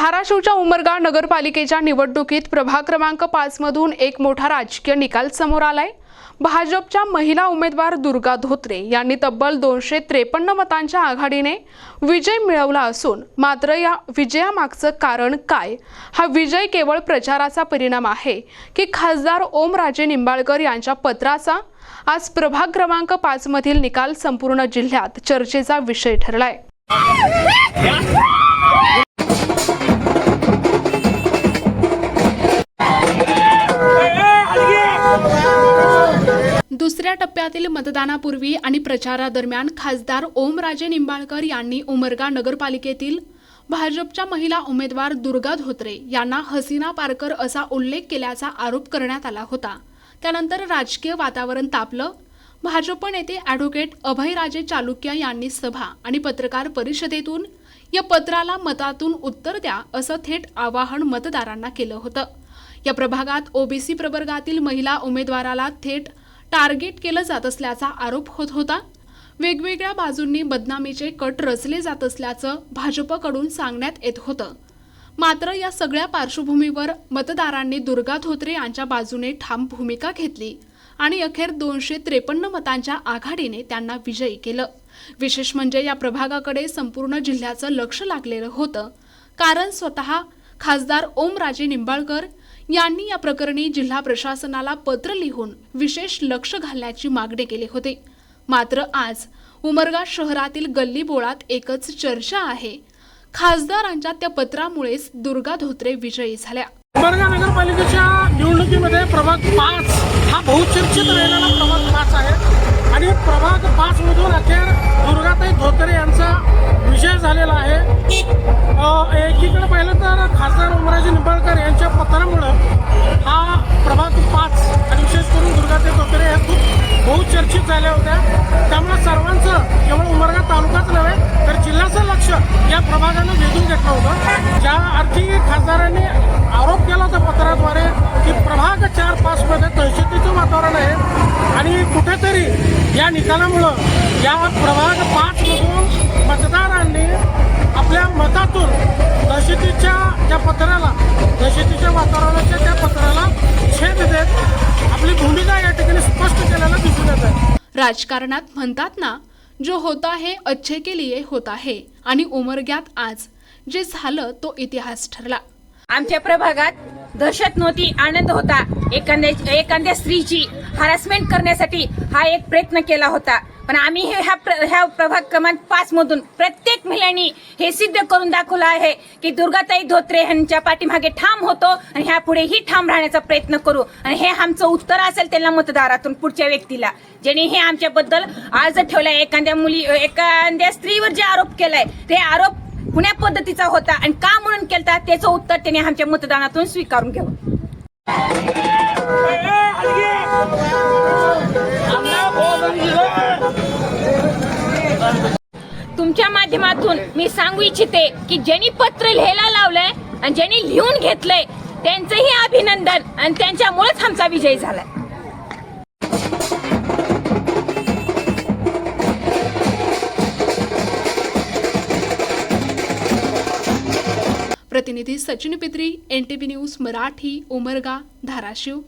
धाराशिवच्या उमरगा नगरपालिकेच्या निवडणुकीत प्रभाग क्रमांक 5 मधून एक मोठा राजकीय निकाल समोर आलाय। भाजपच्या महिला उमेदवार दुर्गा धोत्रे यांनी तब्बल 253 मतांच्या आघाडीने विजय मिळवला असून मात्र या विजयामागचं कारण काय? हा विजय केवळ प्रचाराचा परिणाम आहे की खासदार ओमराजे निंबाळकर यांच्या पत्राचा? आज प्रभाग क्रमांक 5 मधील निकाल संपूर्ण जिल्ह्यात चर्चेचा विषय ठरलाय। दुसऱ्या टप्प्यातील मतदानापूर्वी आणि प्रचारादरम्यान खासदार ओमराजे निंबाळकर यांनी उमरगा नगरपालिकेतील भाजपच्या महिला उमेदवार दुर्गा धोत्रे यांना हसीना पारकर असा उल्लेख केल्याचा आरोप करण्यात आला होता। त्यानंतर राजकीय वातावरण तापलं। भाजप नेते ॲडव्होकेट अभयराजे चालुक्य यांनी सभा आणि पत्रकार परिषदेतून या पत्राला मतातून उत्तर द्या असं थेट आवाहन मतदारांना केलं होतं। या प्रभागात ओबीसी प्रवर्गातील महिला उमेदवाराला थेट टार्गेट केलं जात असल्याचा आरोप होत होता। वेगवेगळ्या बाजूंनी बदनामीचे कट रचले जात असल्याचं भाजपकडून सांगण्यात येत होतं। मात्र या सगळ्या पार्श्वभूमीवर मतदारांनी दुर्गा धोत्रे यांच्या बाजूने ठाम भूमिका घेतली आणि अखेर 253 मतांच्या आघाडीने त्यांना विजयी केलं। विशेष म्हणजे या प्रभागाकडे संपूर्ण जिल्ह्याचं लक्ष लागलेलं होतं, कारण स्वतः खासदार ओमराजे निंबाळकर यांनी या प्रकरणी जिल्हा प्रशासनाला पत्र लिहून विशेष लक्ष घालण्याची मागणी केली होती। मात्र आज उमरगा शहरातील गल्लीबोळात एकच चर्चा आहे, खासदारांच्या त्या पत्रामुळेच दुर्गा धोत्रे विजयी झाल्या। उमरगा नगरपालिकेच्या निवडणुकीमध्ये प्रभाग 5 हा बहुचर्चित राहिलेला प्रभाग 5 आहे आणि प्रभाग 5 मधून अखेर दुर्गाताई धोत्रे यांचा विजय झालेला आहे। एकीकडे पाहिलं तर खासदार ओमराजे निंबाळकर यांच्या पत्रामुळे हा प्रभाग 5 आणि विशेष करून दुर्गाताई धोत्रे या खूप बहुचर्चित झाल्या होत्या। त्यामुळे सर्वांचं केवळ उमरगा तालुकाच नव्हे तर जिल्ह्याचं लक्ष या प्रभागानं वेधून घेतलं होतं। ज्या अर्थी खासदारांनी आरोप केला होता पत्राद्वारे की प्रभाग 4-5 मध्ये दहशतीचं वातावरण आहे आणि कुठेतरी या निकालामुळं या प्रभाग 5 मधून मतदारांनी आपल्या मतातून दहशतीच्या पत्राला, दहशतीच्या वातावरणाच्या त्या पत्राला छेद देत आपली भूमिका या ठिकाणी स्पष्ट केलेला दिसून येत आहे। राजकारणात म्हणतात ना, जो होता है अच्छे के लिए होता है, आणि उमरग्यात आज जे झालं तो इतिहास ठरला। आमच्या प्रभागात दहशत नव्हती, आनंद होता। एखाद्या स्त्रीची हॅरासमेंट करण्यासाठी हा एक प्रयत्न केला होता, पण आम्ही ह्या प्रभाग क्रमांक 5 मधून प्रत्येक महिलांनी हे सिद्ध करून दाखवलं आहे की दुर्गाताई धोत्रे यांच्या पाठीमागे ठाम होतो आणि ह्या पुढेही ठाम राहण्याचा प्रयत्न करू आणि हे आमचं उत्तर असेल त्यांना मतदारातून पुढच्या व्यक्तीला ज्यांनी हे आमच्याबद्दल आज ठेवलाय। एखाद्या स्त्रीवर जे आरोप केलाय ते आरोप कुण्या पद्धतीचा होता आणि का म्हणून केलता त्याचं उत्तर त्यांनी आमच्या मतदानातून स्वीकारून घ्यावं। तुमच्या माध्यमातून मी सांगू इच्छिते की ज्यांनी पत्र लिहायला लावलंय आणि ज्यांनी लिहून घेतलंय त्यांचंही अभिनंदन आणि त्यांच्यामुळेच आमचा विजय झालाय। प्रतिनिधी सचिन पित्री, NTV न्यूज मराठी, उमरगा, धाराशिव।